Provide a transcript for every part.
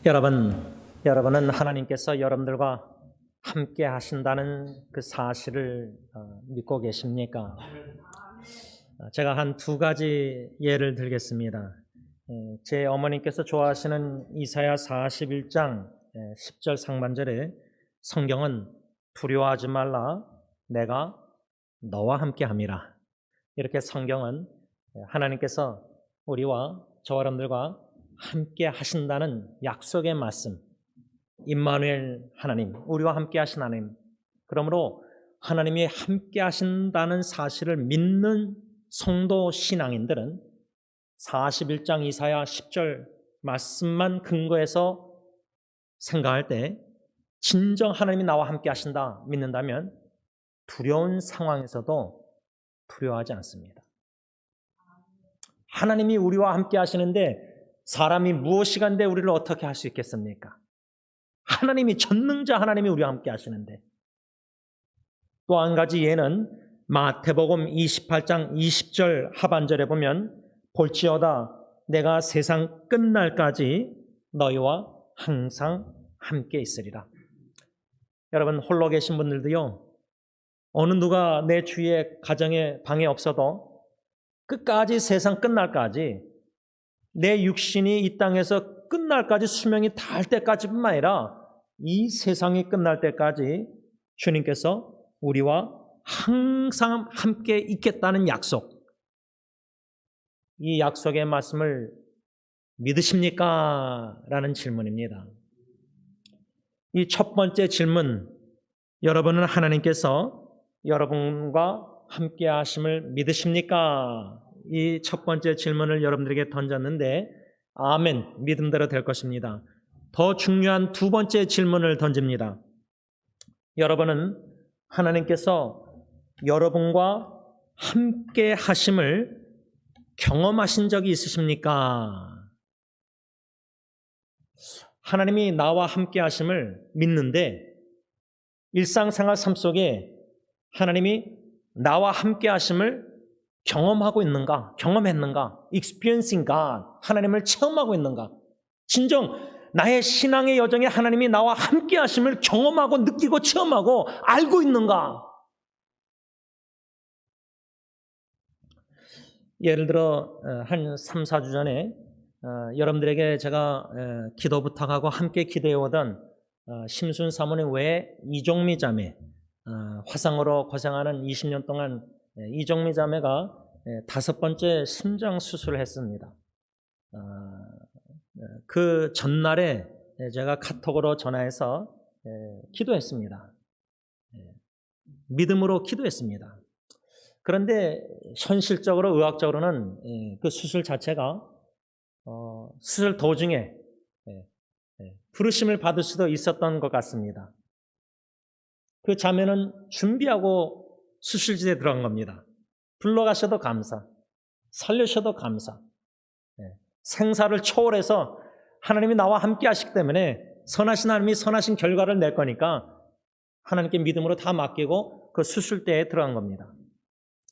여러분은 하나님께서 여러분들과 함께 하신다는 그 사실을 믿고 계십니까? 제가 한 두 가지 예를 들겠습니다. 제 어머님께서 좋아하시는 이사야 41장 10절 상반절에 성경은 두려워하지 말라 내가 너와 함께 함이라. 이렇게 성경은 하나님께서 우리와 저와 여러분들과 함께 하신다는 약속의 말씀, 임마누엘 하나님, 우리와 함께 하신 하나님. 그러므로 하나님이 함께 하신다는 사실을 믿는 성도 신앙인들은 41장 이사야 10절 말씀만 근거해서 생각할 때 진정 하나님이 나와 함께 하신다 믿는다면 두려운 상황에서도 두려워하지 않습니다. 하나님이 우리와 함께 하시는데 사람이 무엇이간데 우리를 어떻게 할 수 있겠습니까? 하나님이 전능자 하나님이 우리와 함께 하시는데. 또 한 가지 예는 마태복음 28장 20절 하반절에 보면 볼지어다 내가 세상 끝날까지 너희와 항상 함께 있으리라. 여러분 홀로 계신 분들도요, 어느 누가 내 주위에 가정에 방에 없어도 끝까지 세상 끝날까지 내 육신이 이 땅에서 끝날까지 수명이 닿을 때까지뿐만 아니라 이 세상이 끝날 때까지 주님께서 우리와 항상 함께 있겠다는 약속, 이 약속의 말씀을 믿으십니까? 라는 질문입니다. 이 첫 번째 질문, 여러분은 하나님께서 여러분과 함께 하심을 믿으십니까? 이 첫 번째 질문을 여러분들에게 던졌는데 아멘, 믿음대로 될 것입니다. 더 중요한 두 번째 질문을 던집니다. 여러분은 하나님께서 여러분과 함께 하심을 경험하신 적이 있으십니까? 하나님이 나와 함께 하심을 믿는데 일상생활 삶 속에 하나님이 나와 함께 하심을 경험하고 있는가? 경험했는가? experiencing God, 하나님을 체험하고 있는가? 진정 나의 신앙의 여정에 하나님이 나와 함께 하심을 경험하고 느끼고 체험하고 알고 있는가? 예를 들어 한 3, 4주 전에 여러분들에게 제가 기도 부탁하고 함께 기도해오던 심순 사모님 외에 이종미 자매, 화상으로 고생하는 20년 동안 이종미 자매가 5번째 심장 수술을 했습니다. 그 전날에 제가 카톡으로 전화해서 기도했습니다. 믿음으로 기도했습니다. 그런데 현실적으로 의학적으로는 그 수술 자체가 수술 도중에 부르심을 받을 수도 있었던 것 같습니다. 그 자매는 준비하고 수술실에 들어간 겁니다. 불러가셔도 감사, 살려셔도 감사. 생사를 초월해서 하나님이 나와 함께 하시기 때문에 선하신 하나님이 선하신 결과를 낼 거니까 하나님께 믿음으로 다 맡기고 그 수술대에 들어간 겁니다.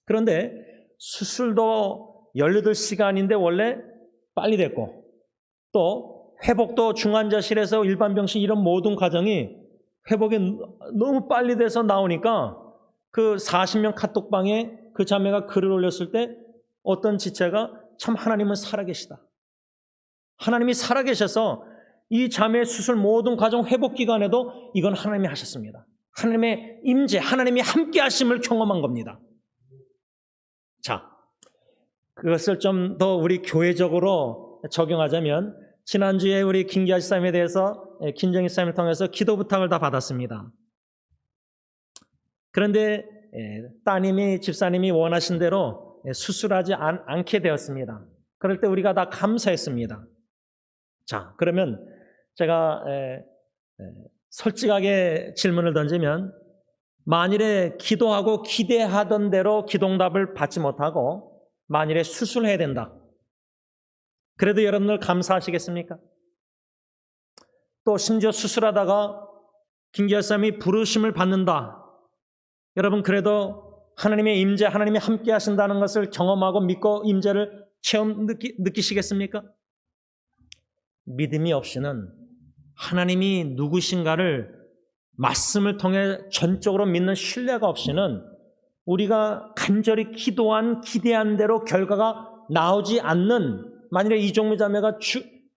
그런데 수술도 18시간인데 원래 빨리 됐고 또 회복도 중환자실에서 일반 병실 이런 모든 과정이 회복이 너무 빨리 돼서 나오니까 그 40명 카톡방에 그 자매가 글을 올렸을 때 어떤 지체가 참 하나님은 살아계시다. 하나님이 살아계셔서 이 자매의 수술 모든 과정 회복 기간에도 이건 하나님이 하셨습니다. 하나님의 임재, 하나님이 함께 하심을 경험한 겁니다. 자, 그것을 좀 더 우리 교회적으로 적용하자면 지난주에 우리 김기아 집사님에 대해서 김정희 집사님을 통해서 기도 부탁을 다 받았습니다. 그런데 따님이 집사님이 원하신 대로 수술하지 않게 되었습니다. 그럴 때 우리가 다 감사했습니다. 자, 그러면 제가 솔직하게 질문을 던지면 만일에 기도하고 기대하던 대로 기도응답을 받지 못하고 만일에 수술해야 된다. 그래도 여러분들 감사하시겠습니까? 또 심지어 수술하다가 김기아 집사님이 부르심을 받는다. 여러분 그래도 하나님의 임재, 하나님이 함께 하신다는 것을 경험하고 믿고 임재를 체험 느끼시겠습니까? 믿음이 없이는 하나님이 누구신가를 말씀을 통해 전적으로 믿는 신뢰가 없이는 우리가 간절히 기도한 기대한 대로 결과가 나오지 않는, 만일에 이종무 자매가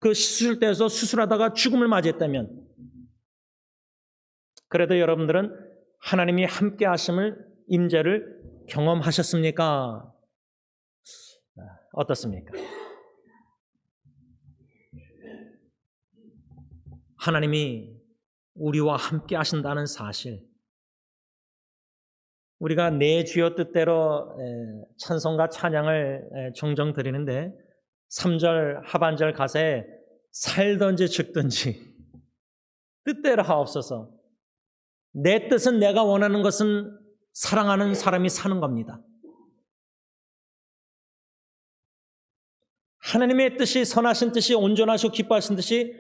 그 수술대에서 수술하다가 죽음을 맞이했다면, 그래도 여러분들은 하나님이 함께 하심을, 임재를 경험하셨습니까? 어떻습니까? 하나님이 우리와 함께 하신다는 사실, 우리가 내 주여 뜻대로 찬송과 찬양을 종종 드리는데 3절 하반절 가사에 살든지 죽든지 뜻대로 하옵소서. 내 뜻은, 내가 원하는 것은 사랑하는 사람이 사는 겁니다. 하나님의 뜻이, 선하신 뜻이, 온전하시고 기뻐하신 뜻이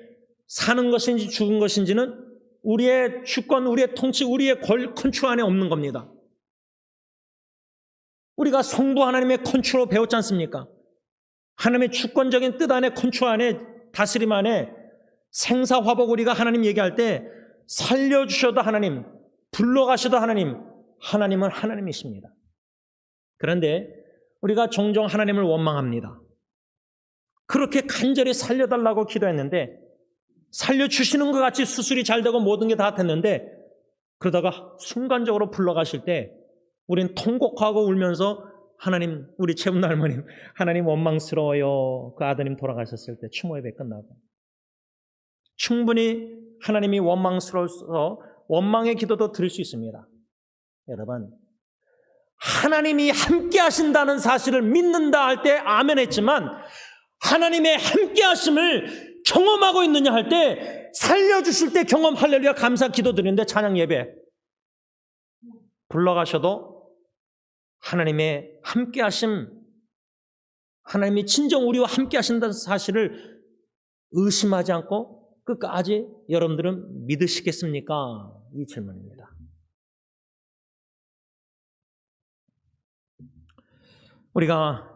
사는 것인지 죽은 것인지는 우리의 주권, 우리의 통치, 우리의 컨트롤 안에 없는 겁니다. 우리가 성부 하나님의 컨트롤 배웠지 않습니까? 하나님의 주권적인 뜻 안에, 컨트롤 안에, 다스림 안에, 생사화복, 우리가 하나님 얘기할 때 살려주셔도 하나님, 불러가셔도 하나님, 하나님은 하나님이십니다. 그런데 우리가 종종 하나님을 원망합니다. 그렇게 간절히 살려달라고 기도했는데, 살려주시는 것 같이 수술이 잘 되고 모든 게 다 됐는데, 그러다가 순간적으로 불러가실 때 우린 통곡하고 울면서, 하나님, 우리 채훈 할머님, 하나님 원망스러워요. 그 아드님 돌아가셨을 때 추모 예배 끝나고. 충분히 하나님이 원망스러워서 원망의 기도도 드릴 수 있습니다. 여러분, 하나님이 함께 하신다는 사실을 믿는다 할 때 아멘 했지만, 하나님의 함께 하심을 경험하고 있느냐 할 때, 살려주실 때 경험, 할렐루야, 감사 기도 드리는데, 찬양 예배 불러가셔도 하나님의 함께 하심, 하나님이 진정 우리와 함께 하신다는 사실을 의심하지 않고 끝까지 여러분들은 믿으시겠습니까? 이 질문입니다. 우리가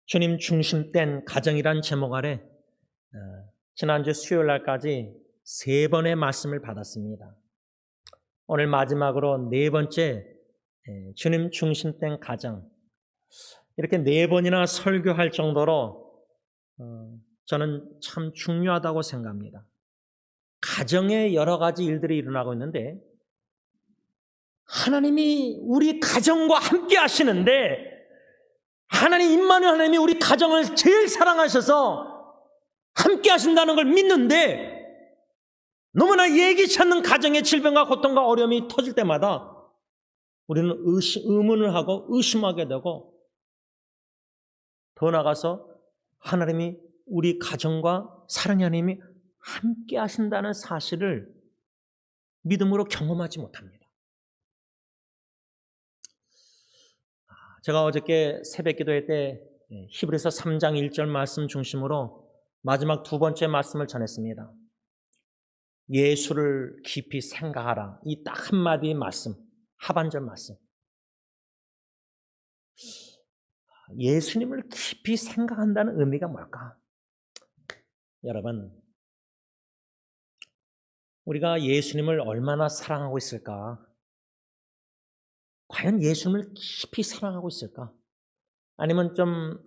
주님 중심된 가정이란 제목 아래 지난주 수요일 날까지 3번의 말씀을 받았습니다. 오늘 마지막으로 4번째 주님 중심된 가정, 이렇게 4번이나 설교할 정도로 저는 참 중요하다고 생각합니다. 가정에 여러 가지 일들이 일어나고 있는데, 하나님이 우리 가정과 함께 하시는데, 하나님, 임마누엘 하나님이 우리 가정을 제일 사랑하셔서 함께 하신다는 걸 믿는데, 너무나 예기치 않는 가정의 질병과 고통과 어려움이 터질 때마다 우리는 의문을 하고 의심하게 되고, 더 나아가서 하나님이 우리 가정과 사랑의 하나님이 함께 하신다는 사실을 믿음으로 경험하지 못합니다. 제가 어저께 새벽 기도회 때 히브리서 3장 1절 말씀 중심으로 마지막 2번째 말씀을 전했습니다. 예수를 깊이 생각하라. 이 딱 한마디 말씀, 하반절 말씀. 예수님을 깊이 생각한다는 의미가 뭘까? 여러분, 우리가 예수님을 얼마나 사랑하고 있을까? 과연 예수님을 깊이 사랑하고 있을까? 아니면 좀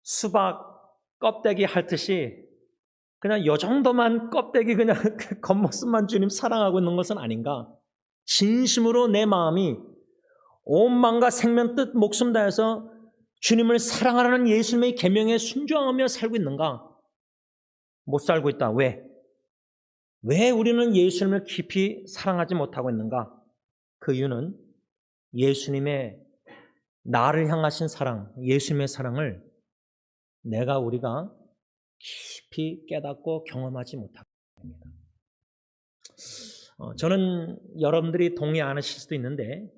수박 껍데기 핥듯이 그냥 요 정도만 껍데기 그냥 겉모습만 주님 사랑하고 있는 것은 아닌가? 진심으로 내 마음이 온 마음과 생명 뜻 목숨 다해서 주님을 사랑하라는 예수님의 계명에 순종하며 살고 있는가? 못 살고 있다. 왜? 왜 우리는 예수님을 깊이 사랑하지 못하고 있는가? 그 이유는 예수님의 나를 향하신 사랑, 예수님의 사랑을 우리가 깊이 깨닫고 경험하지 못하고 있습니다. 저는 여러분들이 동의 안 하실 수도 있는데,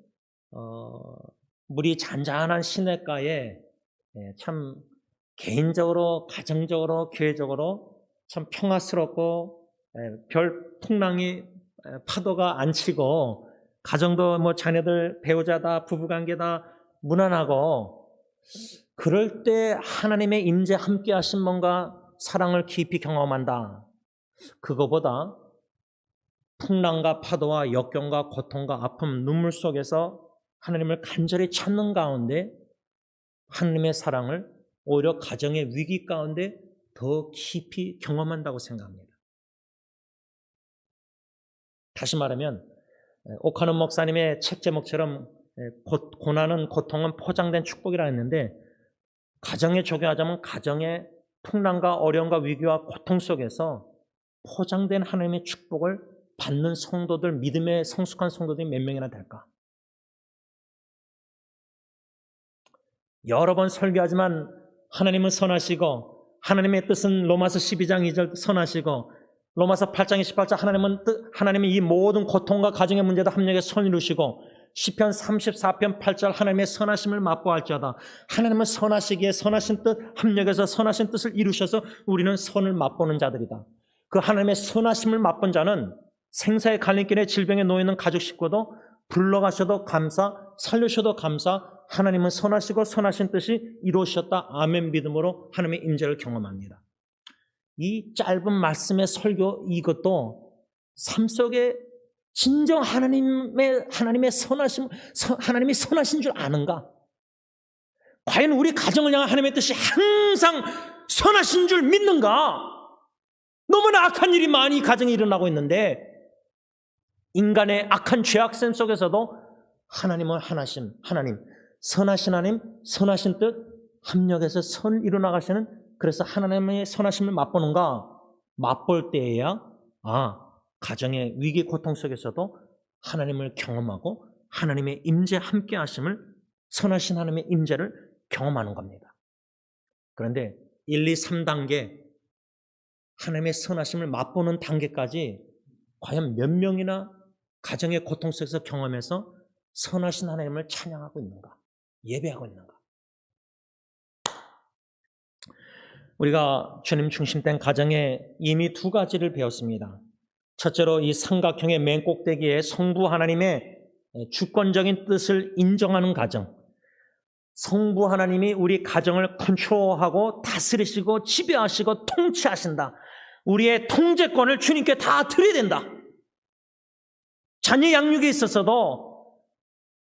물이 잔잔한 시냇가에 참 개인적으로, 가정적으로, 교회적으로 참 평화스럽고 별 풍랑이, 파도가 안 치고, 가정도 뭐 자녀들, 배우자다, 부부관계다 무난하고, 그럴 때 하나님의 임재 함께 하신 뭔가 사랑을 깊이 경험한다. 그거보다 풍랑과 파도와 역경과 고통과 아픔, 눈물 속에서 하나님을 간절히 찾는 가운데 하나님의 사랑을 오히려 가정의 위기 가운데 더 깊이 경험한다고 생각합니다. 다시 말하면 오카노 목사님의 책 제목처럼 고난은 고통은 포장된 축복이라 했는데 가정에 적용하자면 가정의 풍랑과 어려움과 위기와 고통 속에서 포장된 하나님의 축복을 받는 성도들, 믿음의 성숙한 성도들이 몇 명이나 될까? 여러 번 설교하지만 하나님은 선하시고 하나님의 뜻은 로마서 12장 2절 선하시고 로마서 8장 28절 하나님은 이 모든 고통과 가정의 문제도 합력에 손 이루시고 시편 34편 8절 하나님의 선하심을 맛보할지어다. 하나님은 선하시기에 선하신 뜻 합력해서 선하신 뜻을 이루셔서 우리는 선을 맛보는 자들이다. 그 하나님의 선하심을 맛본 자는 생사의 갈림길에 질병에 놓여있는 가족 식구도 불러가셔도 감사, 살려셔도 감사, 하나님은 선하시고 선하신 뜻이 이루어졌다. 아멘 믿음으로 하나님의 임재를 경험합니다. 이 짧은 말씀의 설교 이것도 삶 속에 진정 하나님의 선하심, 하나님이 선하신 줄 아는가? 과연 우리 가정을 향한 하나님의 뜻이 항상 선하신 줄 믿는가? 너무나 악한 일이 많이 가정에 일어나고 있는데 인간의 악한 죄악셈 속에서도 하나님은 하나님, 선하신 하나님, 선하신 뜻 합력해서 선을 이루나가시는 그래서 하나님의 선하심을 맛보는가? 맛볼 때에야 가정의 위기 고통 속에서도 하나님을 경험하고 하나님의 임재 함께 하심을 선하신 하나님의 임재를 경험하는 겁니다. 그런데 1, 2, 3단계 하나님의 선하심을 맛보는 단계까지 과연 몇 명이나 가정의 고통 속에서 경험해서 선하신 하나님을 찬양하고 있는가? 예배하고 있는가? 우리가 주님 중심된 가정에 이미 두 가지를 배웠습니다. 첫째로 이 삼각형의 맨 꼭대기에 성부 하나님의 주권적인 뜻을 인정하는 가정. 성부 하나님이 우리 가정을 컨트롤하고 다스리시고 지배하시고 통치하신다. 우리의 통제권을 주님께 다 드려야 된다. 자녀 양육에 있어서도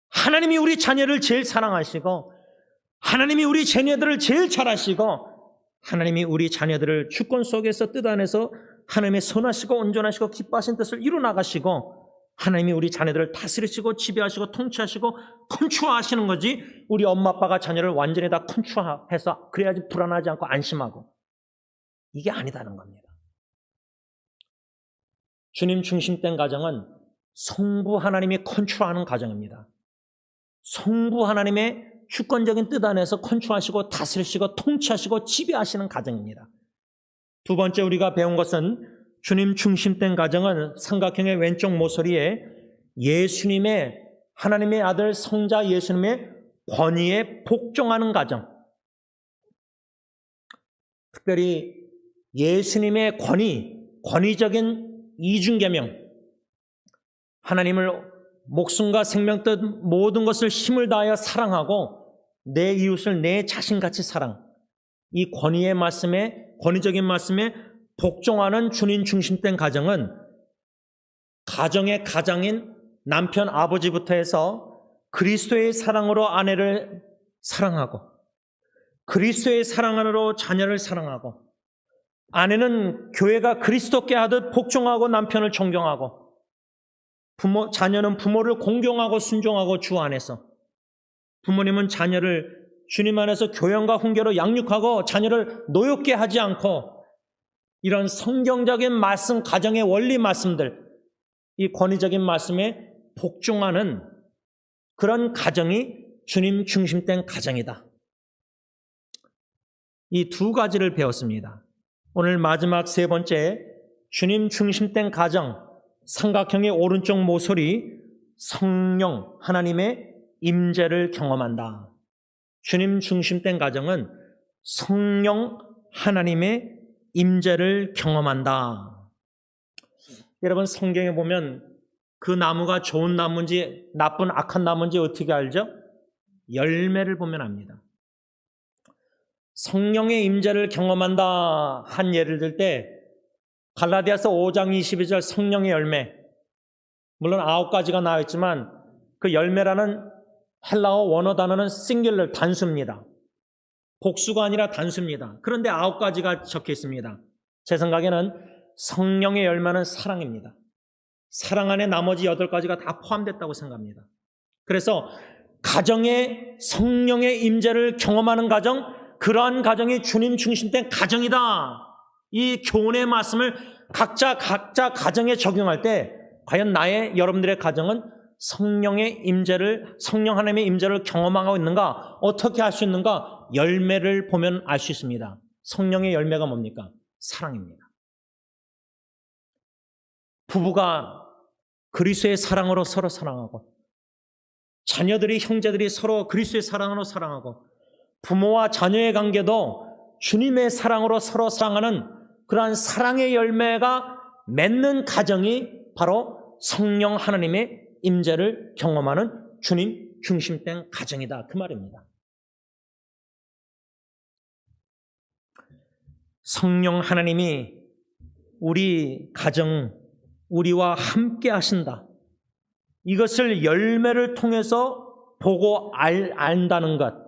하나님이 우리 자녀를 제일 사랑하시고 하나님이 우리 자녀들을 제일 잘 아시고 하나님이 우리 자녀들을 주권 속에서 뜻 안에서 하나님의 선하시고 온전하시고 기뻐하신 뜻을 이루나가시고 하나님이 우리 자녀들을 다스리시고 지배하시고 통치하시고 컨트롤하시는 거지 우리 엄마 아빠가 자녀를 완전히 다 컨트롤해서 그래야지 불안하지 않고 안심하고 이게 아니다는 겁니다. 주님 중심된 가정은 성부 하나님이 컨트롤하는 가정입니다. 성부 하나님의 주권적인 뜻 안에서 컨트롤하시고 다스리시고 통치하시고 지배하시는 가정입니다. 두 번째 우리가 배운 것은 주님 중심된 가정은 삼각형의 왼쪽 모서리에 예수님의 하나님의 아들 성자 예수님의 권위에 복종하는 가정. 특별히 예수님의 권위적인 이중계명. 하나님을 목숨과 생명 뜻 모든 것을 힘을 다하여 사랑하고 내 이웃을 내 자신같이 사랑. 이 권위의 말씀에 권위적인 말씀에 복종하는 주님 중심된 가정은 가정의 가장인 남편 아버지부터 해서 그리스도의 사랑으로 아내를 사랑하고 그리스도의 사랑 안으로 자녀를 사랑하고 아내는 교회가 그리스도께 하듯 복종하고 남편을 존경하고 자녀는 부모를 공경하고 순종하고 주 안에서 부모님은 자녀를 주님 안에서 교양과 훈계로 양육하고 자녀를 노엽게 하지 않고 이런 성경적인 말씀, 가정의 원리 말씀들, 이 권위적인 말씀에 복종하는 그런 가정이 주님 중심된 가정이다. 이 두 가지를 배웠습니다. 오늘 마지막 세 번째, 주님 중심된 가정, 삼각형의 오른쪽 모서리, 성령, 하나님의 임재를 경험한다. 주님 중심된 가정은 성령, 하나님의 임재를 경험한다. 여러분 성경에 보면 그 나무가 좋은 나무인지 나쁜 악한 나무인지 어떻게 알죠? 열매를 보면 압니다. 성령의 임재를 경험한다 한 예를 들 때 갈라디아서 5장 22절 성령의 열매 물론 9가지가 나와 있지만 그 열매라는 헬라어 원어 단어는 싱귤러, 단수입니다. 복수가 아니라 단수입니다. 그런데 9가지가 적혀 있습니다. 제 생각에는 성령의 열매는 사랑입니다. 사랑 안에 나머지 8가지가 다 포함됐다고 생각합니다. 그래서 가정에 성령의 임재를 경험하는 가정, 그러한 가정이 주님 중심된 가정이다. 이 교훈의 말씀을 각자 가정에 적용할 때 과연 여러분들의 가정은 성령 하나님의 임재를 경험하고 있는가? 어떻게 할 수 있는가? 열매를 보면 알 수 있습니다. 성령의 열매가 뭡니까? 사랑입니다. 부부가 그리스도의 사랑으로 서로 사랑하고, 자녀들이, 형제들이 서로 그리스도의 사랑으로 사랑하고, 부모와 자녀의 관계도 주님의 사랑으로 서로 사랑하는 그러한 사랑의 열매가 맺는 가정이 바로 성령 하나님의 임재를 경험하는 주님 중심된 가정이다, 그 말입니다. 성령 하나님이 우리 가정, 우리와 함께 하신다. 이것을 열매를 통해서 보고 안다는 것.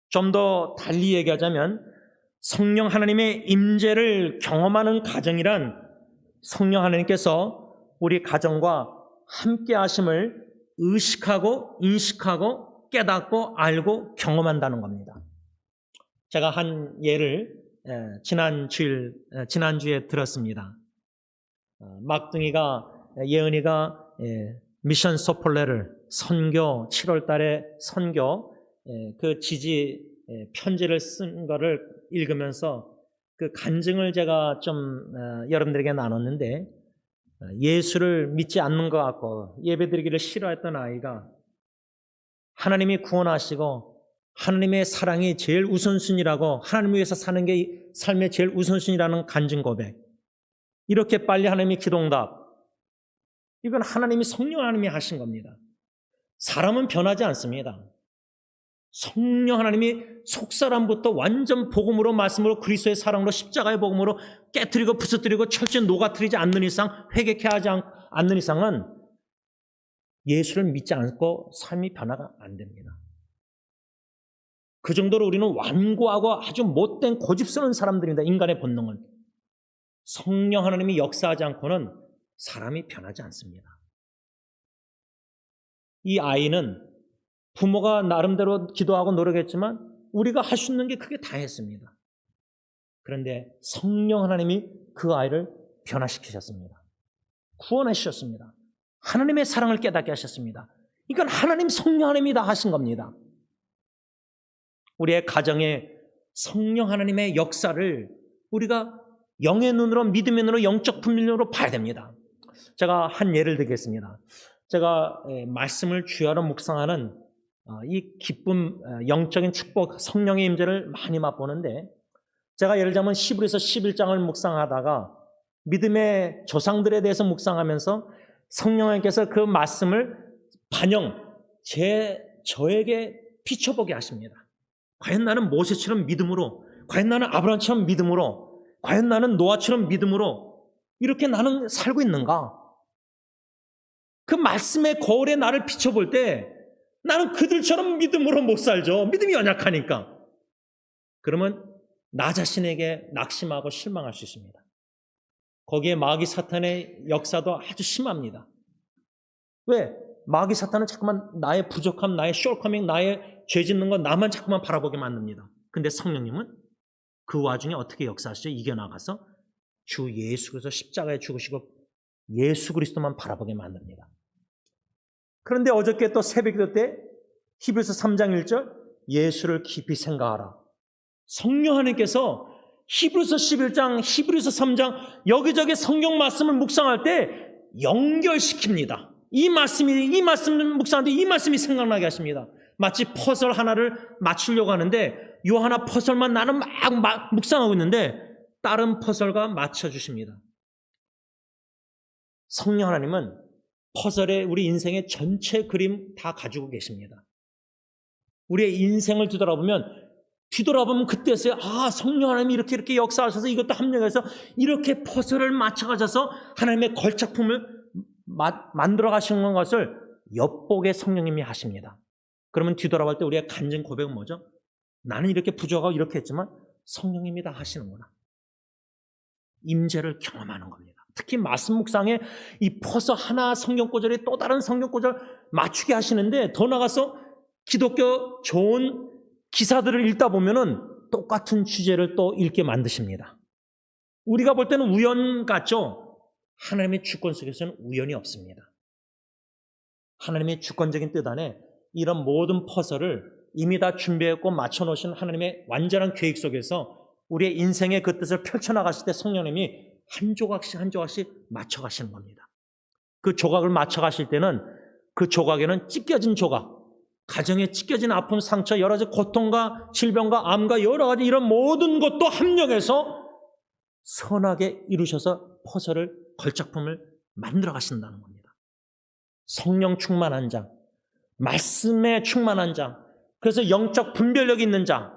좀 더 달리 얘기하자면 성령 하나님의 임재를 경험하는 가정이란 성령 하나님께서 우리 가정과 함께 하심을 의식하고 인식하고 깨닫고 알고 경험한다는 겁니다. 제가 한 예를 지난주에 들었습니다. 막둥이가, 예은이가 미션 소폴레를 선교, 7월 달에 선교 그 지지 편지를 쓴 거를 읽으면서 그 간증을 제가 좀 여러분들에게 나눴는데, 예수를 믿지 않는 것 같고 예배드리기를 싫어했던 아이가 하나님이 구원하시고 하나님의 사랑이 제일 우선순위라고, 하나님 위해서 사는 게 삶의 제일 우선순위라는 간증 고백. 이렇게 빨리 하나님이 기도응답. 이건 하나님이, 성령 하나님이 하신 겁니다. 사람은 변하지 않습니다. 성령 하나님이 속사람부터 완전 복음으로, 말씀으로, 그리스도의 사랑으로, 십자가의 복음으로 깨트리고 부서뜨리고 철저히 녹아뜨리지 않는 이상, 회개케 하지 않는 이상은 예수를 믿지 않고 삶이 변화가 안 됩니다. 그 정도로 우리는 완고하고 아주 못된 고집스러운 사람들입니다. 인간의 본능은. 성령 하나님이 역사하지 않고는 사람이 변하지 않습니다. 이 아이는 부모가 나름대로 기도하고 노력했지만 우리가 할 수 있는 게 크게 다 했습니다. 그런데 성령 하나님이 그 아이를 변화시키셨습니다. 구원하셨습니다. 하나님의 사랑을 깨닫게 하셨습니다. 이건 하나님, 성령 하나님이 다 하신 겁니다. 우리의 가정에 성령 하나님의 역사를 우리가 영의 눈으로, 믿음의 눈으로, 영적 분별력으로 봐야 됩니다. 제가 한 예를 들겠습니다. 제가 말씀을 주야로 묵상하는 이 기쁨, 영적인 축복, 성령의 임재를 많이 맛보는데, 제가 예를 들자면 히브리서 11장을 묵상하다가 믿음의 조상들에 대해서 묵상하면서 성령님께서 그 말씀을 저에게 비춰보게 하십니다. 과연 나는 모세처럼 믿음으로, 과연 나는 아브라함처럼 믿음으로, 과연 나는 노아처럼 믿음으로 이렇게 나는 살고 있는가? 그 말씀의 거울에 나를 비춰볼 때 나는 그들처럼 믿음으로 못 살죠. 믿음이 연약하니까. 그러면 나 자신에게 낙심하고 실망할 수 있습니다. 거기에 마귀 사탄의 역사도 아주 심합니다. 왜? 마귀 사탄은 자꾸만 나의 부족함, 나의 숄커밍, 나의 죄 짓는 건 나만 자꾸만 바라보게 만듭니다. 근데 성령님은 그 와중에 어떻게 역사하시죠? 이겨나가서 주 예수 그리스도 십자가에 죽으시고 예수 그리스도만 바라보게 만듭니다. 그런데 어저께 또 새벽기도 때 히브리서 3장 1절 예수를 깊이 생각하라. 성령 하나님께서 히브리서 11장, 히브리서 3장 여기저기 성경 말씀을 묵상할 때 연결시킵니다. 이 말씀을 묵상하는데 이 말씀이 생각나게 하십니다. 마치 퍼즐 하나를 맞추려고 하는데 요 하나 퍼즐만 나는 막 묵상하고 있는데 다른 퍼즐과 맞춰주십니다. 성령 하나님은 퍼즐에 우리 인생의 전체 그림 다 가지고 계십니다. 우리의 인생을 뒤돌아보면 그때서야 성령 하나님이 이렇게 역사하셔서 이것도 합력해서 이렇게 퍼즐을 맞춰가셔서 하나님의 걸작품을 만들어 가시는 것을 엿보게 성령님이 하십니다. 그러면 뒤돌아볼 때 우리의 간증 고백은 뭐죠? 나는 이렇게 부족하고 이렇게 했지만 성령님이 다 하시는구나. 임재를 경험하는 겁니다. 특히 말씀 묵상에 이 퍼서 하나 성경 구절에 또 다른 성경 구절 맞추게 하시는데, 더 나가서 기독교 좋은 기사들을 읽다 보면은 똑같은 주제를 또 읽게 만드십니다. 우리가 볼 때는 우연 같죠? 하나님의 주권 속에서는 우연이 없습니다. 하나님의 주권적인 뜻 안에 이런 모든 퍼즐을 이미 다 준비했고 맞춰놓으신 하나님의 완전한 계획 속에서 우리의 인생의 그 뜻을 펼쳐나가실 때 성령님이 한 조각씩 한 조각씩 맞춰가시는 겁니다. 그 조각을 맞춰가실 때는 그 조각에는 찢겨진 조각, 가정에 찢겨진 아픔, 상처, 여러 가지 고통과 질병과 암과 여러 가지 이런 모든 것도 합력해서 선하게 이루셔서 퍼즐을, 걸작품을 만들어 가신다는 겁니다. 성령 충만한 자, 말씀에 충만한 자, 그래서 영적 분별력이 있는 자,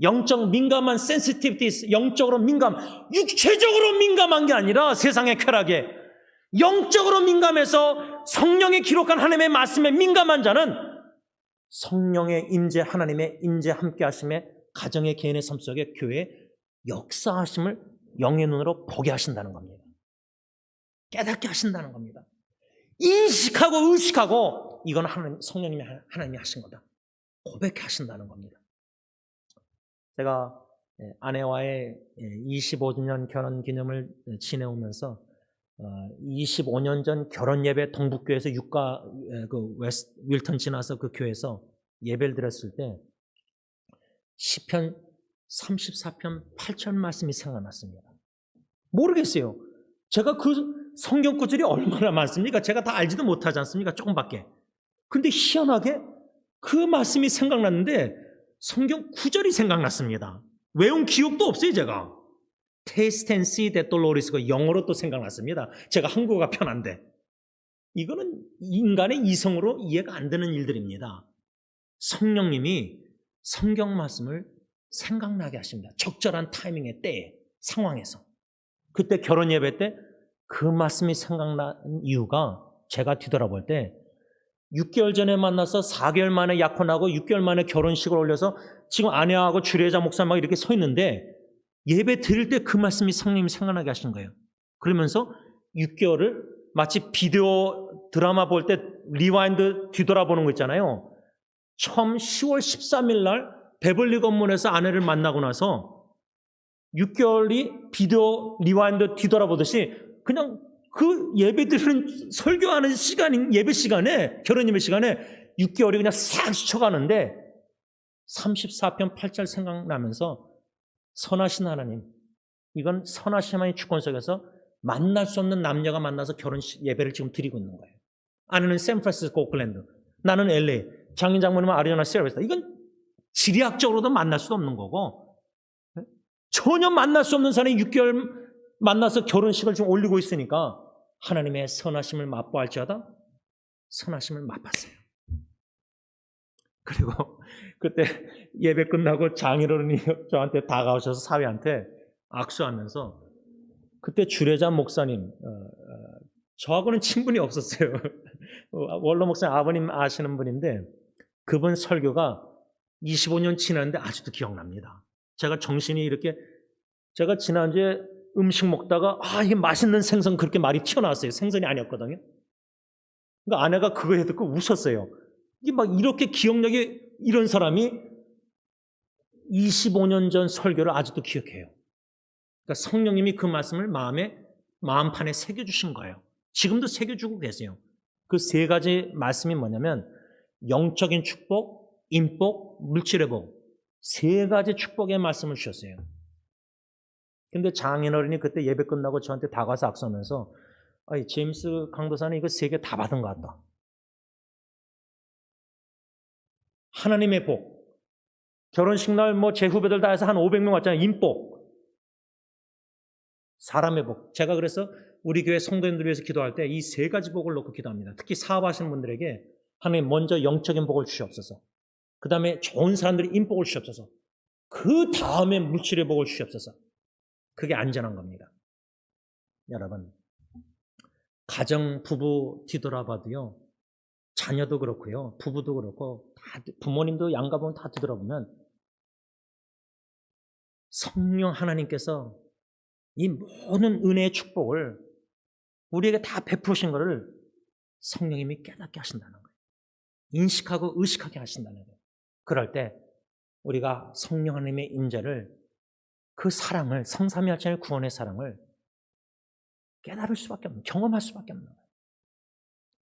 영적 민감한 센시티비티, 영적으로 민감, 육체적으로 민감한 게 아니라 세상의 쾌락에 영적으로 민감해서 성령이 기록한 하나님의 말씀에 민감한 자는 성령의 임재, 하나님의 임재 함께 하심에 가정의 개인의 삶 속에 교회의 역사하심을 영의 눈으로 보게 하신다는 겁니다. 깨닫게 하신다는 겁니다. 인식하고 의식하고 이건 성령님이 하나님이 하신 거다. 고백해 하신다는 겁니다. 제가 아내와의 25주년 결혼 기념을 지내오면서 25년 전 결혼 예배 동북교회에서 육가 그 웨스트 윌턴 지나서 그 교회에서 예배를 드렸을 때 시편 34편 8절 말씀이 생각났습니다. 모르겠어요. 제가 그 성경 구절이 얼마나 많습니까? 제가 다 알지도 못하지 않습니까? 조금밖에. 근데 희한하게 그 말씀이 생각났는데 성경 구절이 생각났습니다. 외운 기억도 없어요, 제가. Taste and see that the Lord is good. 영어로 또 생각났습니다. 제가 한국어가 편한데. 이거는 인간의 이성으로 이해가 안 되는 일들입니다. 성령님이 성경 말씀을 생각나게 하십니다. 적절한 타이밍에, 때에, 상황에서. 그때 결혼 예배 때 그 말씀이 생각난 이유가 제가 뒤돌아볼 때 6개월 전에 만나서 4개월 만에 약혼하고 6개월 만에 결혼식을 올려서 지금 아내하고 주례자 목사님하고 이렇게 서 있는데 예배 드릴 때 그 말씀이 성령님이 생각나게 하신 거예요. 그러면서 6개월을 마치 비디오 드라마 볼 때 리와인드 뒤돌아보는 거 있잖아요. 처음 10월 13일 날 베벌리 건물에서 아내를 만나고 나서 6개월이 비디오 리와인드 뒤돌아보듯이 그냥 그 예배 드리는 설교하는 시간인 예배 시간에, 결혼 예배 시간에 6개월이 그냥 싹 스쳐가는데 34편 8절 생각나면서 선하신 하나님, 이건 선하신 하나님의 주권 속에서 만날 수 없는 남녀가 만나서 결혼 예배를 지금 드리고 있는 거예요. 아내는 샌프란시스코 오클랜드, 나는 LA, 장인 장모님은 아리조나 시애틀. 이건 지리학적으로도 만날 수도 없는 거고 전혀 만날 수 없는 사람이 6개월 만나서 결혼식을 지금 올리고 있으니까 하나님의 선하심을 맛보할지어다 선하심을 맛봤어요. 그리고 그때 예배 끝나고 장인어른이 저한테 다가오셔서 사회한테 악수하면서 그때 주례자 목사님, 저하고는 친분이 없었어요. 원로 목사님 아버님 아시는 분인데 그분 설교가 25년 지났는데 아직도 기억납니다. 제가 정신이 이렇게, 제가 지난주에 음식 먹다가 이게 맛있는 생선 그렇게 말이 튀어나왔어요. 생선이 아니었거든요. 그러니까 아내가 그거 듣고 웃었어요. 이게 막 이렇게 기억력이 이런 사람이 25년 전 설교를 아직도 기억해요. 그러니까 성령님이 그 말씀을 마음판에 새겨주신 거예요. 지금도 새겨주고 계세요. 그 세 가지 말씀이 뭐냐면 영적인 축복, 인복, 물질의 복, 세 가지 축복의 말씀을 주셨어요. 근데 장인어른이 그때 예배 끝나고 저한테 다가와서 악수하면서 제임스 강도사는 이거 세 개 다 받은 것 같다. 하나님의 복, 결혼식 날 제 후배들 다 해서 한 500명 왔잖아요. 인복, 사람의 복. 제가 그래서 우리 교회 성도님들 위해서 기도할 때 이 세 가지 복을 놓고 기도합니다. 특히 사업하시는 분들에게 하나님 먼저 영적인 복을 주시옵소서. 그 다음에 좋은 사람들이 인복을 주시옵소서. 그 다음에 물질의 복을 주시옵소서. 그게 안전한 겁니다. 여러분, 가정, 부부 뒤돌아봐도요, 자녀도 그렇고요, 부부도 그렇고, 부모님도 양가부모 다 뒤돌아보면 성령 하나님께서 이 모든 은혜의 축복을 우리에게 다 베푸신 것을 성령님이 깨닫게 하신다는 거예요. 인식하고 의식하게 하신다는 거예요. 그럴 때 우리가 성령 하나님의 임재를, 그 사랑을, 성삼위일체의 구원의 사랑을 깨달을 수밖에 없는, 경험할 수밖에 없는 거예요.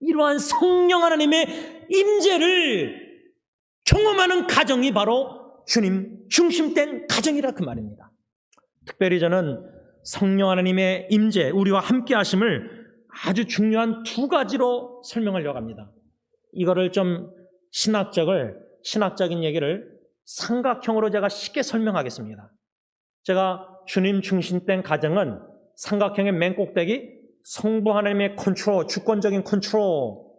이러한 성령 하나님의 임재를 경험하는 가정이 바로 주님 중심된 가정이라 그 말입니다. 특별히 저는 성령 하나님의 임재, 우리와 함께 하심을 아주 중요한 두 가지로 설명하려고 합니다. 이거를 좀 신학적인 얘기를 삼각형으로 제가 쉽게 설명하겠습니다. 제가 주님 중심된 가정은 삼각형의 맨 꼭대기 성부 하나님의 컨트롤, 주권적인 컨트롤,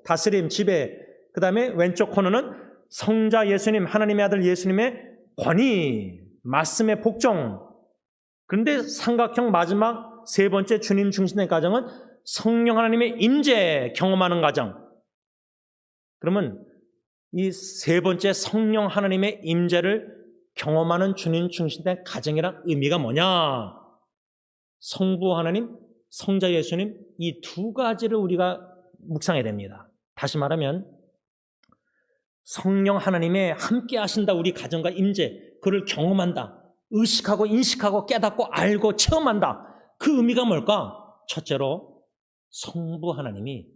다스림, 지배, 그 다음에 왼쪽 코너는 성자 예수님, 하나님의 아들 예수님의 권위, 말씀의 복종. 그런데 삼각형 마지막 세 번째 주님 중심된 가정은 성령 하나님의 임재 경험하는 가정. 그러면 이 세 번째 성령 하나님의 임재를 경험하는 주님 중심된 가정이란 의미가 뭐냐? 성부 하나님, 성자 예수님, 이 두 가지를 우리가 묵상해야 됩니다. 다시 말하면 성령 하나님의 함께 하신다, 우리 가정과 임재, 그를 경험한다, 의식하고 인식하고 깨닫고 알고 체험한다. 그 의미가 뭘까? 첫째로 성부 하나님이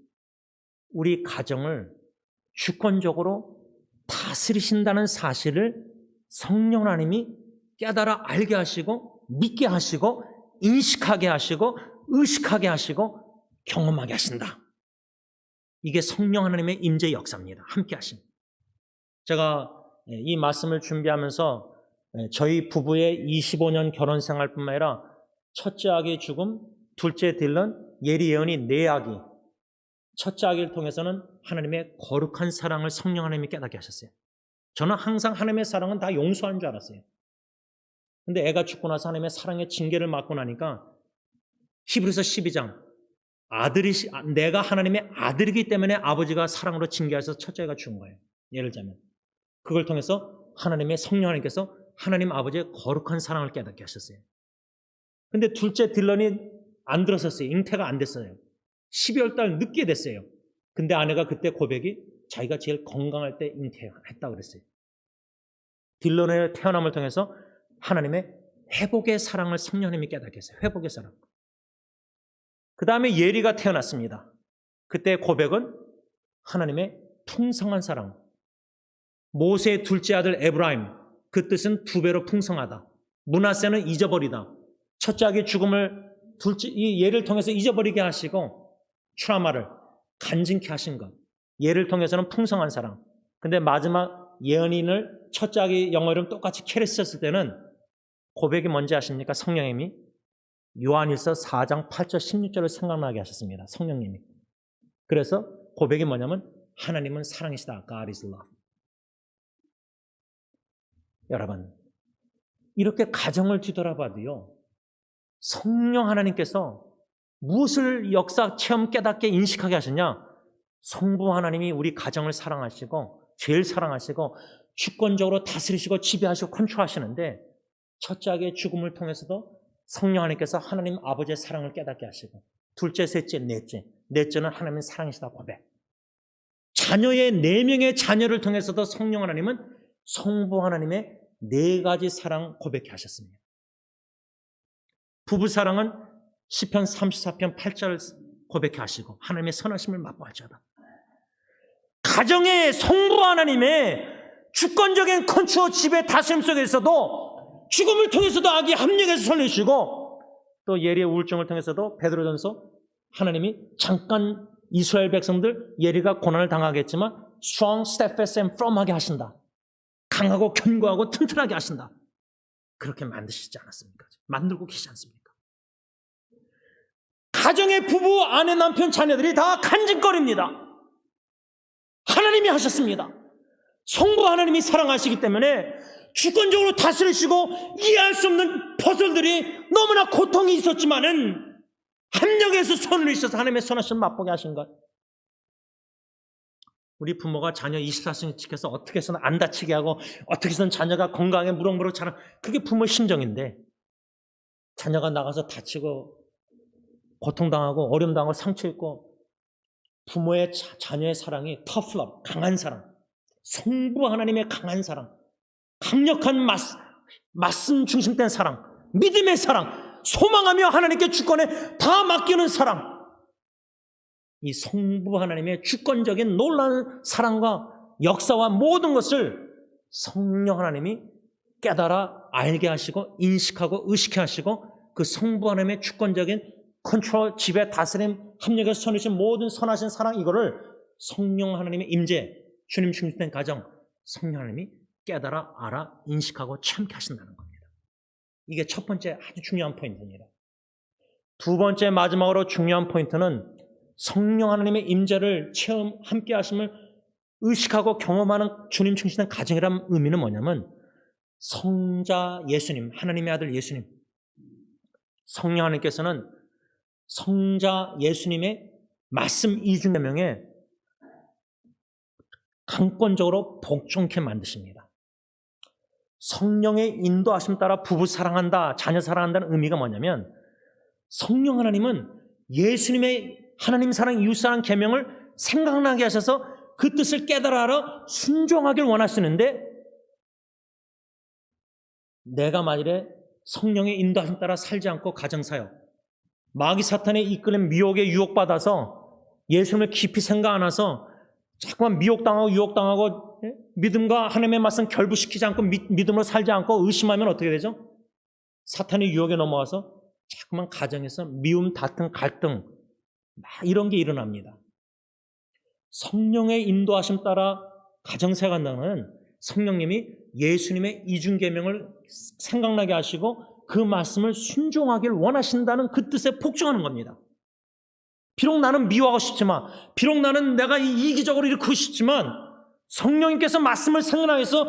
우리 가정을 주권적으로 다스리신다는 사실을 성령 하나님이 깨달아 알게 하시고 믿게 하시고 인식하게 하시고 의식하게 하시고 경험하게 하신다. 이게 성령 하나님의 임재 역사입니다. 함께 하심. 제가 이 말씀을 준비하면서 저희 부부의 25년 결혼 생활뿐만 아니라 첫째 아기의 죽음, 둘째 딜런, 예리 예언이 네 아기, 첫째 아기를 통해서는 하나님의 거룩한 사랑을 성령 하나님이 깨닫게 하셨어요. 저는 항상 하나님의 사랑은 다 용서하는 줄 알았어요. 근데 애가 죽고 나서 하나님의 사랑의 징계를 받고 나니까 히브리서 12장, 내가 하나님의 아들이기 때문에 아버지가 사랑으로 징계하셔서 첫째가 죽은 거예요. 예를 들자면 그걸 통해서 하나님의 성령 하나님께서 하나님 아버지의 거룩한 사랑을 깨닫게 하셨어요. 근데 둘째 딜런이 안 들었었어요. 잉태가 안 됐어요. 12월 달 늦게 됐어요. 근데 아내가 그때 고백이 자기가 제일 건강할 때 잉태했다고 그랬어요. 딜런의 태어남을 통해서 하나님의 회복의 사랑을 성령님이 깨닫게 했어요. 회복의 사랑. 그 다음에 예리가 태어났습니다. 그때 고백은 하나님의 풍성한 사랑. 모세의 둘째 아들 에브라임, 그 뜻은 두 배로 풍성하다. 므낫세는 잊어버리다. 첫째 아기 죽음을 이 예를 통해서 잊어버리게 하시고 트라우마를 간직케 하신 것. 예를 통해서는 풍성한 사랑. 근데 마지막 예언인을 첫째 아기 영어 이름 똑같이 캐릭했을 때는 고백이 뭔지 아십니까? 성령님이 요한일서 4장 8절 16절을 생각나게 하셨습니다. 성령님이. 그래서 고백이 뭐냐면 하나님은 사랑이시다. God is love. 여러분, 이렇게 가정을 뒤돌아봐도요, 성령 하나님께서 무엇을 역사, 체험, 깨닫게 인식하게 하셨냐? 성부 하나님이 우리 가정을 사랑하시고 제일 사랑하시고 주권적으로 다스리시고 지배하시고 컨트롤하시는데 첫째 아기의 죽음을 통해서도 성령 하나님께서 하나님 아버지의 사랑을 깨닫게 하시고 둘째, 셋째, 넷째는 하나님의 사랑이시다 고백. 자녀의 4명의 자녀를 통해서도 성령 하나님은 성부 하나님의 4가지 사랑 고백해 하셨습니다. 부부 사랑은 시편 34편 8절 고백해 하시고 하나님의 선하심을 맛보았자다. 가정의 성부 하나님의 주권적인 컨트롤 지배 다스림 속에서도 죽음을 통해서도 아기 합력해서 살리시고 또 예리의 우울증을 통해서도 베드로전서 하나님이 잠깐 이스라엘 백성들 예리가 고난을 당하겠지만 strong, steadfast and firm하게 하신다. 강하고 견고하고 튼튼하게 하신다. 그렇게 만드시지 않았습니까? 만들고 계시지 않습니까? 가정의 부부, 아내, 남편, 자녀들이 다 간직거립니다. 하나님이 하셨습니다. 성부 하나님이 사랑하시기 때문에 주권적으로 다스리시고 이해할 수 없는 퍼즐들이 너무나 고통이 있었지만은 합력해서 손을 이셔서 하나님의 선하심을 맛보게 하신 것. 우리 부모가 자녀 24시간 지켜서 어떻게 해서는 안 다치게 하고 어떻게 해서는 자녀가 건강하게 무럭무럭 자라, 그게 부모의 심정인데, 자녀가 나가서 다치고 고통당하고 어려움당하고 상처 입고, 부모의 자녀의 사랑이 tough love, 강한 사랑, 성부 하나님의 강한 사랑, 강력한 말씀 중심된 사랑, 믿음의 사랑, 소망하며 하나님께 주권에 다 맡기는 사랑, 이 성부 하나님의 주권적인 놀라운 사랑과 역사와 모든 것을 성령 하나님이 깨달아 알게 하시고 인식하고 의식해 하시고, 그 성부 하나님의 주권적인 컨트롤, 지배, 다스림, 합력에서 선이신 모든 선하신 사랑, 이거를 성령 하나님의 임재, 주님 중심된 가정, 성령 하나님이 깨달아 알아 인식하고 참게 하신다는 겁니다. 이게 첫 번째 아주 중요한 포인트입니다. 두 번째 마지막으로 중요한 포인트는 성령 하나님의 임재를 체험, 함께 하심을 의식하고 경험하는 주님 중심된 가정이라는 의미는 뭐냐면, 성자 예수님, 하나님의 아들 예수님, 성령 하나님께서는 성자 예수님의 말씀 이중계명에 강권적으로 복종케 만드십니다. 성령의 인도하심 따라 부부 사랑한다, 자녀 사랑한다는 의미가 뭐냐면, 성령 하나님은 예수님의 하나님 사랑, 이웃 사랑 계명을 생각나게 하셔서 그 뜻을 깨달아 알아 순종하길 원하시는데, 내가 만일에 성령의 인도하심 따라 살지 않고 가정사역, 마귀 사탄의 이끌림 미혹에 유혹받아서 예수님을 깊이 생각 안 해서 자꾸만 미혹당하고 유혹당하고 믿음과 하나님의 말씀 결부시키지 않고 믿음으로 살지 않고 의심하면 어떻게 되죠? 사탄의 유혹에 넘어와서 자꾸만 가정에서 미움, 다툼, 갈등, 이런 게 일어납니다. 성령의 인도하심 따라 가정생활 한다는 것은 성령님이 예수님의 이중계명을 생각나게 하시고 그 말씀을 순종하길 원하신다는 그 뜻에 복종하는 겁니다. 비록 나는 미워하고 싶지만, 비록 나는 내가 이기적으로 일으키고 싶지만, 성령님께서 말씀을 생각나게 해서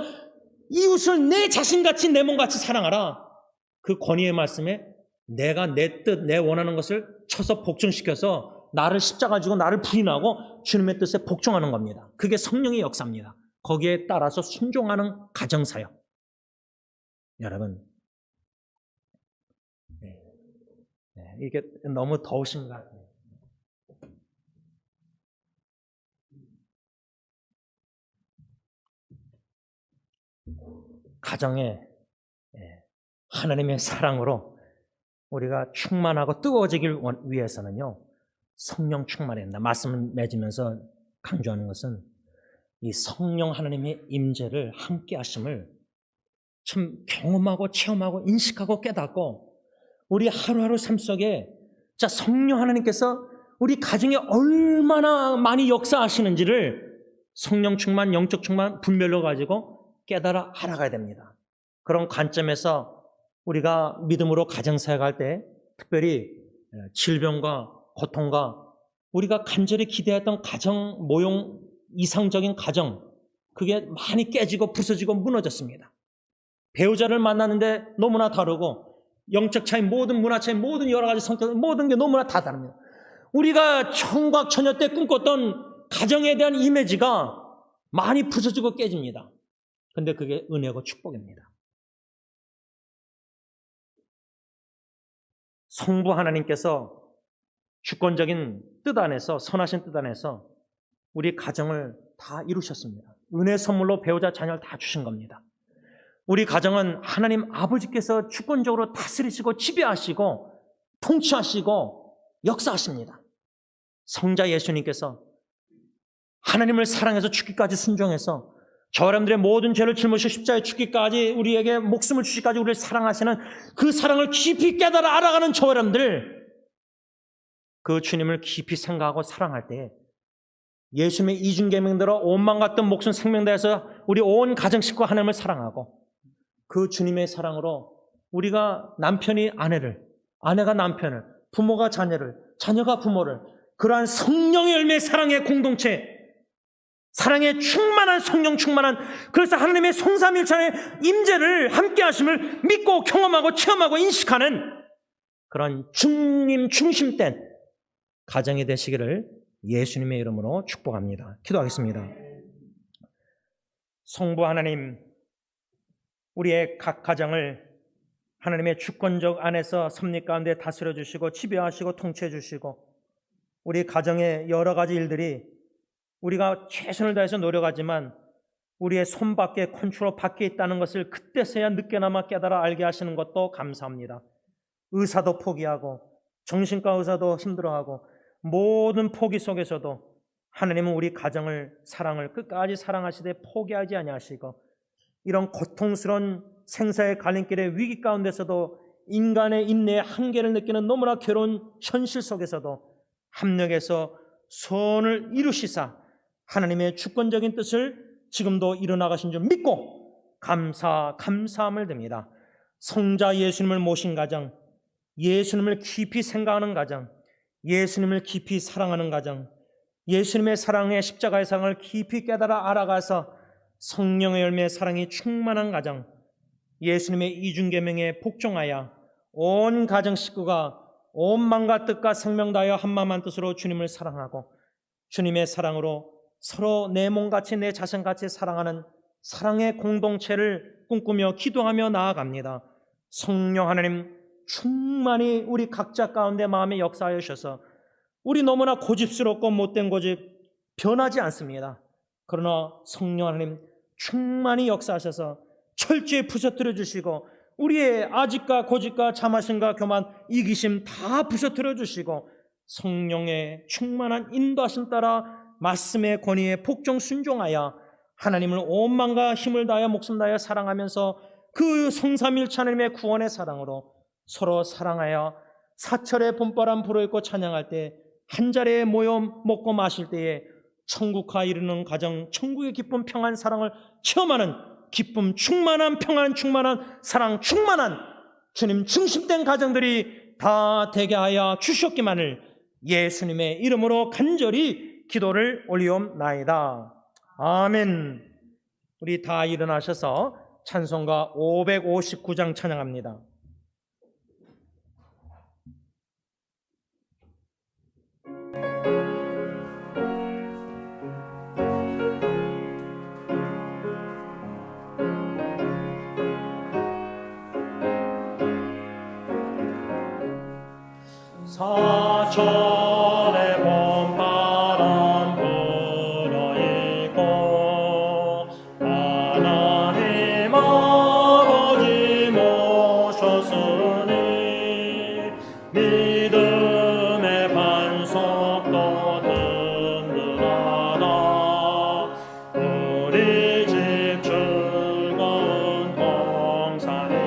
이웃을 내 자신같이 내 몸같이 사랑하라, 그 권위의 말씀에 내가 내 뜻, 내 원하는 것을 쳐서 복종시켜서 나를 십자가 지고 나를 부인하고 주님의 뜻에 복종하는 겁니다. 그게 성령의 역사입니다. 거기에 따라서 순종하는 가정사역. 여러분, 이게 너무 더우신 것 같아요. 가정에 하나님의 사랑으로 우리가 충만하고 뜨거워지길 위해서는요, 성령 충만해야 된다. 말씀을 맺으면서 강조하는 것은 이 성령 하나님의 임재를 함께 하심을 참 경험하고 체험하고 인식하고 깨닫고, 우리 하루하루 삶 속에 자 성령 하나님께서 우리 가정에 얼마나 많이 역사하시는지를 성령 충만, 영적 충만 분별로 가지고 깨달아 알아가야 됩니다. 그런 관점에서 우리가 믿음으로 가정사역할 때 특별히 질병과 고통과 우리가 간절히 기대했던 가정 모형, 이상적인 가정, 그게 많이 깨지고 부서지고 무너졌습니다. 배우자를 만나는데 너무나 다르고, 영적 차이, 모든 문화 차이, 모든 여러 가지 성격, 모든 게 너무나 다 다릅니다. 우리가 청각 처녀 때 꿈꿨던 가정에 대한 이미지가 많이 부서지고 깨집니다. 근데 그게 은혜고 축복입니다. 성부 하나님께서 주권적인 뜻 안에서, 선하신 뜻 안에서 우리 가정을 다 이루셨습니다. 은혜 선물로 배우자, 자녀를 다 주신 겁니다. 우리 가정은 하나님 아버지께서 주권적으로 다스리시고 지배하시고 통치하시고 역사하십니다. 성자 예수님께서 하나님을 사랑해서 죽기까지 순종해서 저 사람들의 모든 죄를 짊어지시고 십자가에 죽기까지 우리에게 목숨을 주시기까지 우리를 사랑하시는 그 사랑을 깊이 깨달아 알아가는 저 사람들, 그 주님을 깊이 생각하고 사랑할 때 예수님의 이중계명대로 온망 같은 목숨 생명 다해서 우리 온 가정 식구와 하나님을 사랑하고, 그 주님의 사랑으로 우리가 남편이 아내를, 아내가 남편을, 부모가 자녀를, 자녀가 부모를, 그러한 성령의 열매의 사랑의 공동체, 사랑에 충만한 성령 충만한, 그래서 하나님의 성삼일체의 임재를 함께 하심을 믿고 경험하고 체험하고 인식하는 그런 주님 중심된 가정이 되시기를 예수님의 이름으로 축복합니다. 기도하겠습니다. 성부 하나님, 우리의 각 가정을 하나님의 주권적 안에서 섭리 가운데 다스려 주시고 지배하시고 통치해 주시고, 우리 가정의 여러 가지 일들이 우리가 최선을 다해서 노력하지만 우리의 손밖에 컨트롤 밖에 있다는 것을 그때서야 늦게나마 깨달아 알게 하시는 것도 감사합니다. 의사도 포기하고 정신과 의사도 힘들어하고 모든 포기 속에서도 하나님은 우리 가정을 사랑을 끝까지 사랑하시되 포기하지 아니하시고, 이런 고통스러운 생사의 갈림길의 위기 가운데서도 인간의 인내의 한계를 느끼는 너무나 괴로운 현실 속에서도 합력해서 선을 이루시사 하나님의 주권적인 뜻을 지금도 이뤄나가신 줄 믿고 감사함을 드립니다. 성자 예수님을 모신 가정, 예수님을 깊이 생각하는 가정, 예수님을 깊이 사랑하는 가정, 예수님의 사랑의 십자가의 사랑을 깊이 깨달아 알아가서 성령의 열매의 사랑이 충만한 가정, 예수님의 이중계명에 복종하여 온 가정 식구가 온 마음과 뜻과 생명 다하여 한마음 한뜻으로 주님을 사랑하고 주님의 사랑으로 서로 내 몸같이 내 자신같이 사랑하는 사랑의 공동체를 꿈꾸며 기도하며 나아갑니다. 성령 하나님, 충만히 우리 각자 가운데 마음에 역사하여 주셔서 우리 너무나 고집스럽고 못된 고집 변하지 않습니다. 그러나 성령 하나님 충만히 역사하셔서 철저히 부서뜨려 주시고 우리의 아집과 고집과 자만심과 교만, 이기심 다 부서뜨려 주시고 성령의 충만한 인도하심 따라 말씀의 권위에 복종 순종하여 하나님을 온 마음과 힘을 다하여 목숨 다하여 사랑하면서 그 성삼일체 하나님의 구원의 사랑으로 서로 사랑하여 사철의 봄바람 불어있고 찬양할 때 한 자리에 모여 먹고 마실 때에 천국화 이루는 가정, 천국의 기쁨, 평안, 사랑을 체험하는 기쁨 충만한, 평안 충만한, 사랑 충만한 주님 중심된 가정들이 다 되게 하여 주셨기만을 예수님의 이름으로 간절히 기도를 올리옵나이다. 아멘. 우리 다 일어나셔서 찬송가 559장 찬양합니다. 사천의 봄바람 불어있고 하나님 아버지 모셨으니 믿음의 반석도 든든하다. 우리 집 즐거운 동산이라.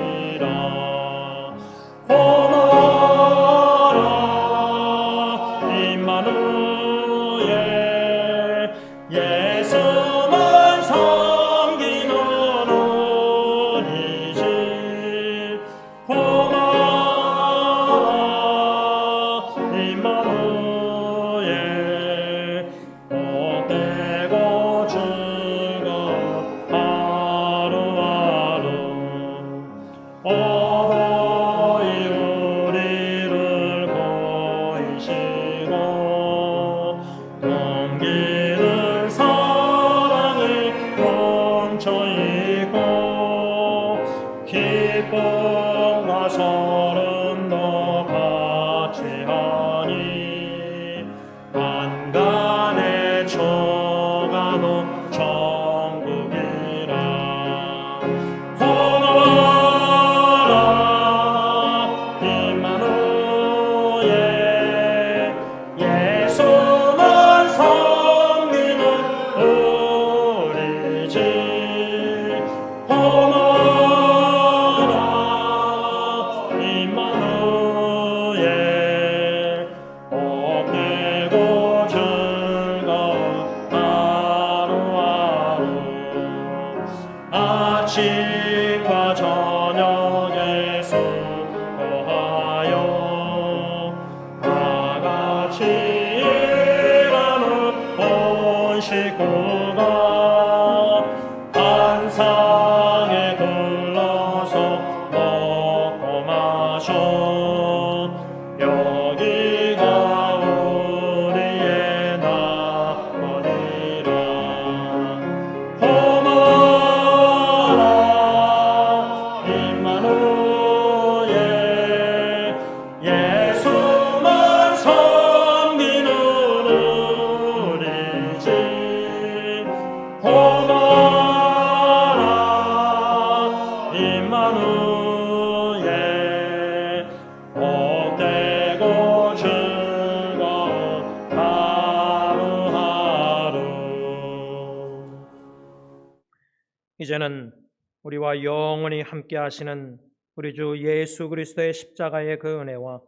어버이 우리를 보이시고 이제는 우리와 영원히 함께 하시는 우리 주 예수 그리스도의 십자가의 그 은혜와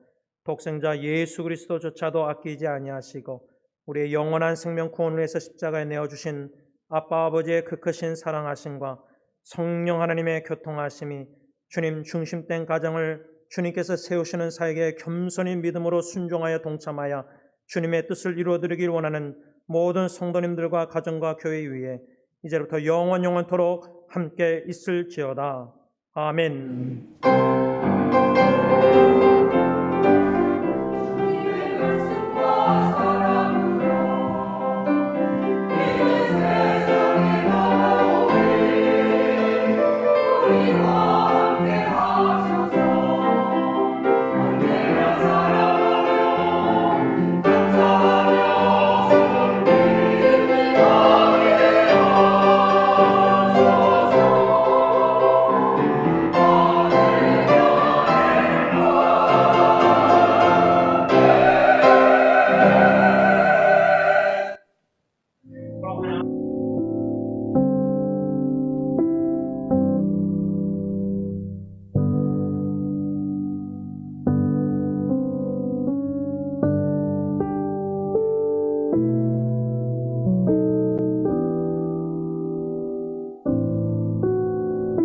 독생자 예수 그리스도조차도 아끼지 아니하시고 우리의 영원한 생명 구원을 위해서 십자가에 내어주신 아빠 아버지의 그 크신 사랑하심과 성령 하나님의 교통하심이 주님 중심된 가정을 주님께서 세우시는 사역에 겸손히 믿음으로 순종하여 동참하여 주님의 뜻을 이루어드리길 원하는 모든 성도님들과 가정과 교회 위에 이제부터 영원토록 함께 있을지어다. 아멘.